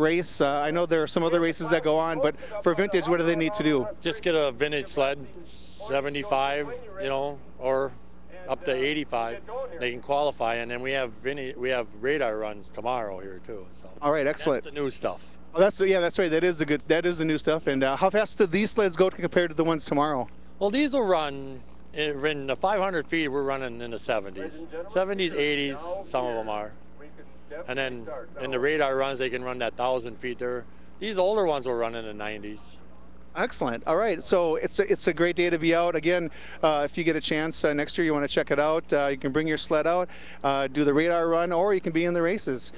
race? I know there are some other races that go on, but for vintage, what do they need to do? Just get a vintage sled, 75, or up to 85. They can qualify, and then we have radar runs tomorrow here too. So All right, excellent. that's the new stuff. Oh, that's right. That is the new stuff. And how fast do these sleds go compared to the ones tomorrow? Well, these will run in the 500 feet. We're running in the 70s, 80s. Some of them are, and then in the radar runs they can run that 1,000 feet. These older ones will run in the 90s. Excellent. All right. So it's a great day to be out. Again, if you get a chance next year, you want to check it out, you can bring your sled out, do the radar run, or you can be in the races.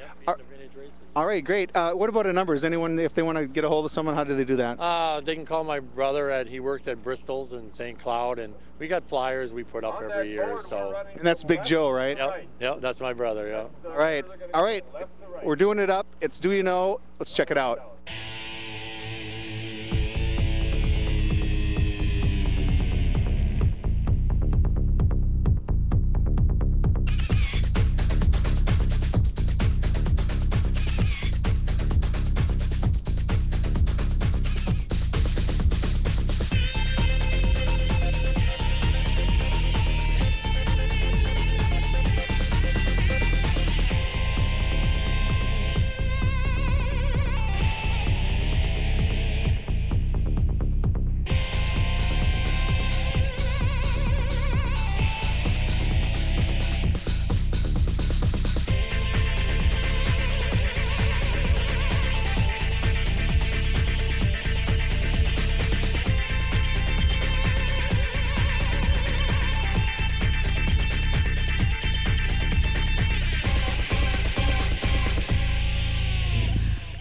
All right, great. What about the numbers? Anyone, if they want to get a hold of someone, how do they do that? They can call my brother. He works at Bristol's in St. Cloud, and we got flyers we put up every year. So. And that's Big Joe, right? Yep, that's my brother, yeah. All right. We're doing it up. It's Do You Know? Let's check it out.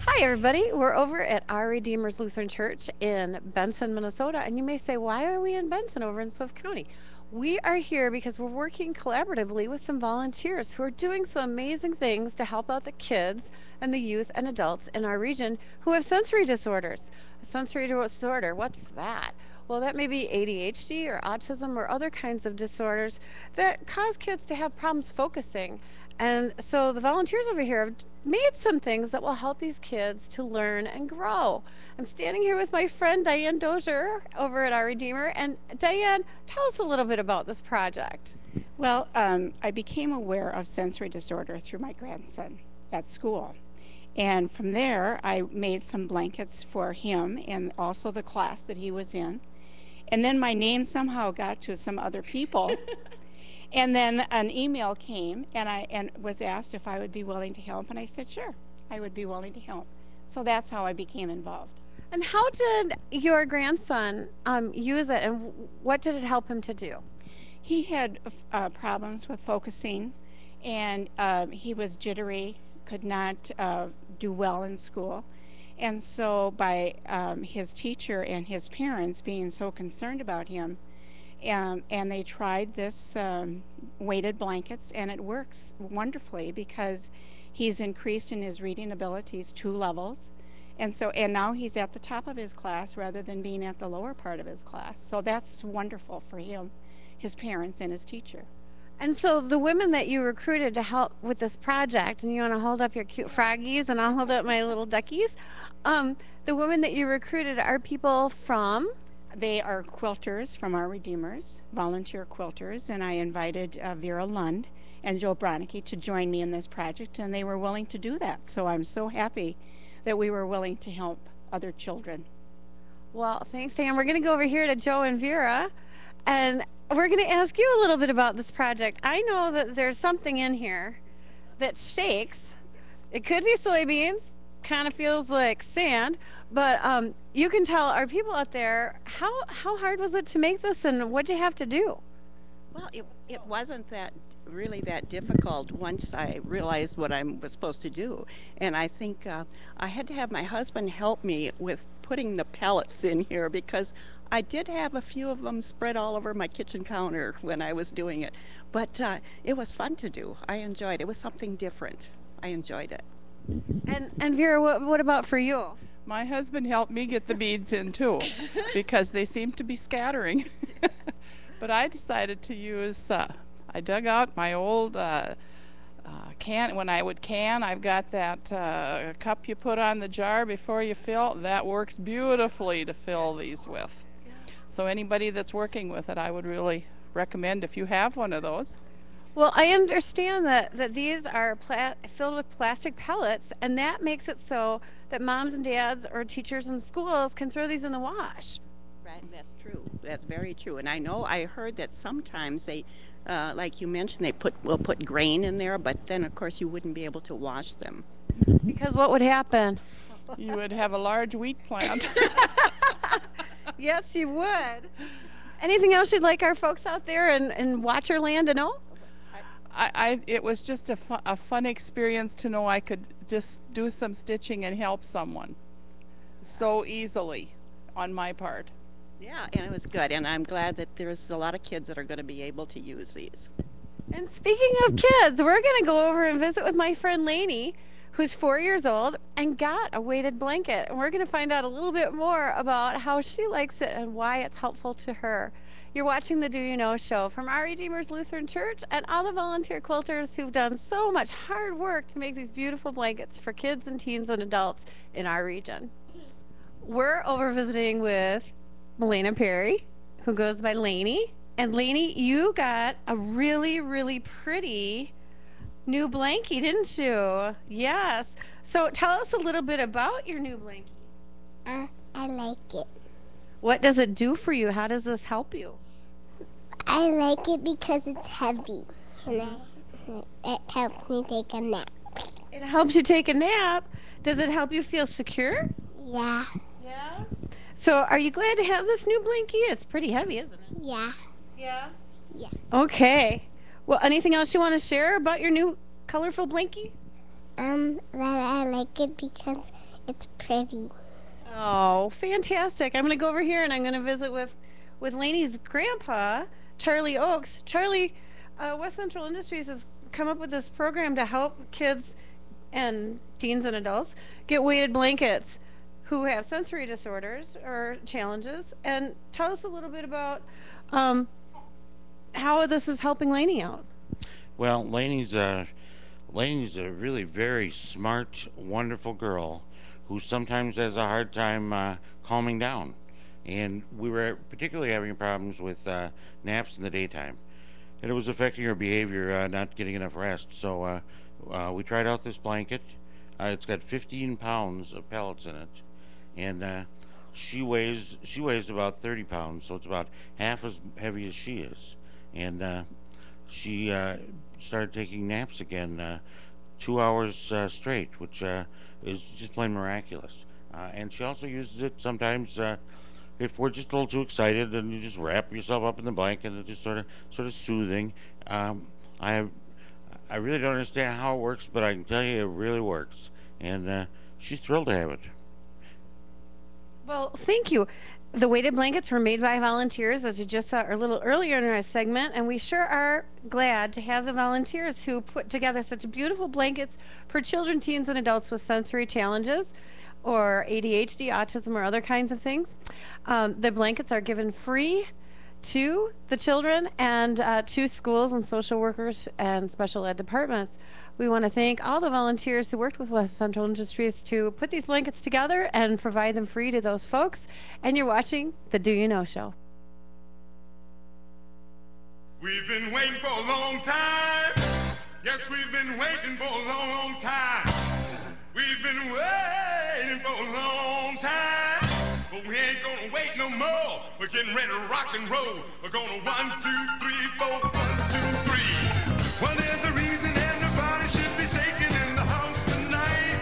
Hi everybody, we're over at Our Redeemer's Lutheran Church in Benson, Minnesota, and you may say, why are we in Benson over in Swift County? We are here because we're working collaboratively with some volunteers who are doing some amazing things to help out the kids and the youth and adults in our region who have sensory disorders. A sensory disorder, what's that? Well, that may be ADHD or autism or other kinds of disorders that cause kids to have problems focusing. And so the volunteers over here have made some things that will help these kids to learn and grow. I'm standing here with my friend Diane Dozier over at Our Redeemer. And Diane, tell us a little bit about this project. Well, I became aware of sensory disorder through my grandson at school. And from there, I made some blankets for him and also the class that he was in. And then my name somehow got to some other people. And then an email came, and was asked if I would be willing to help, and I said, sure, I would be willing to help. So that's how I became involved. And how did your grandson use it, and what did it help him to do? He had problems with focusing, and he was jittery, could not do well in school. And so by his teacher and his parents being so concerned about him, and they tried this weighted blankets, and it works wonderfully because he's increased in his reading abilities 2 levels, and now he's at the top of his class rather than being at the lower part of his class. So that's wonderful for him, his parents, and his teacher. And so the women that you recruited to help with this project, and you want to hold up your cute froggies and I'll hold up my little duckies, the women that you recruited are people from? They are quilters from Our Redeemers, volunteer quilters, and I invited Vera Lund and Joe Bronicky to join me in this project, and they were willing to do that. So I'm so happy that we were willing to help other children. Well, thanks, Sam. We're going to go over here to Joe and Vera, and we're going to ask you a little bit about this project. I know that there's something in here that shakes. It could be soybeans, kind of feels like sand, but you can tell our people out there, how hard was it to make this, and what did you have to do? Well, it wasn't really that difficult once I realized what I was supposed to do. And I think I had to have my husband help me with putting the pellets in here because I did have a few of them spread all over my kitchen counter when I was doing it. But it was fun to do. I enjoyed it. It was something different. I enjoyed it. And Vera, what about for you? My husband helped me get the beads in too, because they seem to be scattering. But I decided to use, I dug out my old When I would can, I've got that cup you put on the jar before you fill. That works beautifully to fill these with. So anybody that's working with it, I would really recommend if you have one of those. Well, I understand that these are filled with plastic pellets, and that makes it so that moms and dads or teachers in schools can throw these in the wash. Right, that's true. That's very true. And I heard that sometimes they, like you mentioned, will put grain in there, but then of course you wouldn't be able to wash them. Because what would happen? You would have a large wheat plant. Yes, you would. Anything else you'd like our folks out there in Watcherland to know? It was just a fun experience to know I could just do some stitching and help someone so easily on my part. Yeah, and it was good. And I'm glad that there's a lot of kids that are going to be able to use these. And speaking of kids, we're going to go over and visit with my friend Lainey, who's 4 years old and got a weighted blanket. And we're going to find out a little bit more about how she likes it and why it's helpful to her. You're watching the Do You Know Show from Our Redeemers Lutheran Church and all the volunteer quilters who've done so much hard work to make these beautiful blankets for kids and teens and adults in our region. We're over visiting with Melena Perry, who goes by Lainey. And Lainey, you got a really, really pretty new blankie, didn't you? Yes. So tell us a little bit about your new blankie. I like it. What does it do for you? How does this help you? I like it because it's heavy, and it helps me take a nap. It helps you take a nap. Does it help you feel secure? Yeah, Yeah. So are you glad to have this new blankie? It's pretty heavy, isn't it? yeah. Yeah. Yeah. Okay. Well, anything else you want to share about your new colorful blankie? That I like it because it's pretty. Oh, fantastic. I'm going to go over here and I'm going to visit with Lainey's grandpa, Charlie Oakes. Charlie, West Central Industries has come up with this program to help kids and teens and adults get weighted blankets who have sensory disorders or challenges. And tell us a little bit about how this is helping Lainey out. Well, Lainey's a really very smart, wonderful girl who sometimes has a hard time calming down. And we were particularly having problems with naps in the daytime. And it was affecting her behavior, not getting enough rest. So we tried out this blanket. It's got 15 pounds of pellets in it. And she weighs about 30 pounds, so it's about half as heavy as she is. And she started taking naps again 2 hours straight, which is just plain miraculous. And she also uses it sometimes if we're just a little too excited, and you just wrap yourself up in the blanket, and it's just sort of soothing. I really don't understand how it works, but I can tell you it really works. And she's thrilled to have it. Well, thank you. The weighted blankets were made by volunteers, as you just saw a little earlier in our segment, and we sure are glad to have the volunteers who put together such beautiful blankets for children, teens, and adults with sensory challenges or ADHD, autism, or other kinds of things. The blankets are given free to the children and to schools and social workers and special ed departments. We want to thank all the volunteers who worked with West Central Industries to put these blankets together and provide them free to those folks. And you're watching the Do You Know Show. We've been waiting for a long time. Yes, we've been waiting for a long, long time. We've been waiting for a long time. But we ain't gonna wait no more. We're getting ready to rock and roll. We're gonna 1, 2, 3, 4, 1, 2, 3. Well, there's a reason everybody should be shaking in the house tonight.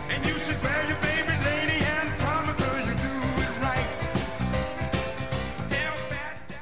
And you should wear your favorite lady and promise her you do it right. Tell that.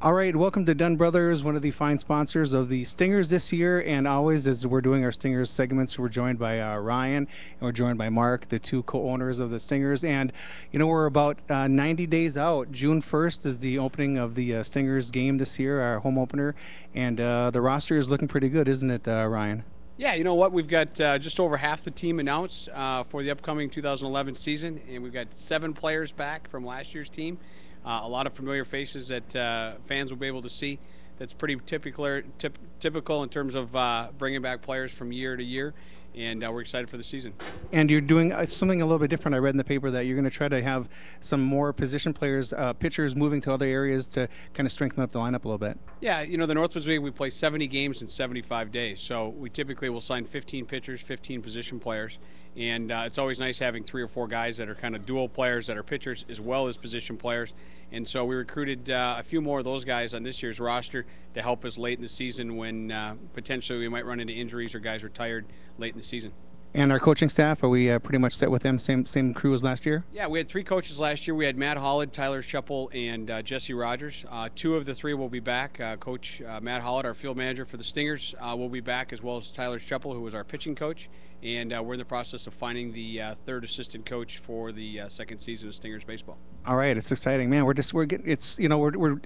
All right, welcome to Dunn Brothers, one of the fine sponsors of the Stingers this year. And always, as we're doing our Stingers segments, we're joined by Ryan and we're joined by Mark, the two co-owners of the Stingers. And, you know, we're about 90 days out. June 1st is the opening of the Stingers game this year, our home opener. And the roster is looking pretty good, isn't it, Ryan? Yeah, you know what? We've got just over half the team announced for the upcoming 2011 season, and we've got 7 players back from last year's team. A lot of familiar faces that fans will be able to see. that's pretty typical in terms of bringing back players from year to year. And we're excited for the season. And you're doing something a little bit different. I read in the paper that you're going to try to have some more position players, pitchers moving to other areas to kind of strengthen up the lineup a little bit. Yeah, you know, the Northwoods League, we play 70 games in 75 days. So we typically will sign 15 pitchers, 15 position players. And it's always nice having 3 or 4 guys that are kind of dual players that are pitchers as well as position players. And so we recruited a few more of those guys on this year's roster to help us late in the season when potentially we might run into injuries or guys retired late in the season. And our coaching staff, are we pretty much set with them? Same crew as last year? Yeah, we had 3 coaches last year. We had Matt Hollid, Tyler Schuppel, and Jesse Rogers. 2 of the 3 will be back. Coach Matt Hollid, our field manager for the Stingers, will be back, as well as Tyler Schuppel, who was our pitching coach. And we're in the process of finding the 3rd assistant coach for the second season of Stingers baseball. All right, it's exciting, man. We're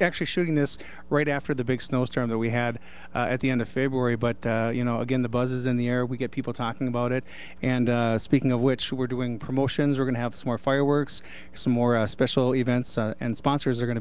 actually shooting this right after the big snowstorm that we had at the end of February. But again, the buzz is in the air. We get people talking about it. And speaking of which, we're doing promotions. We're going to have some more fireworks, some more special events, and sponsors are going to be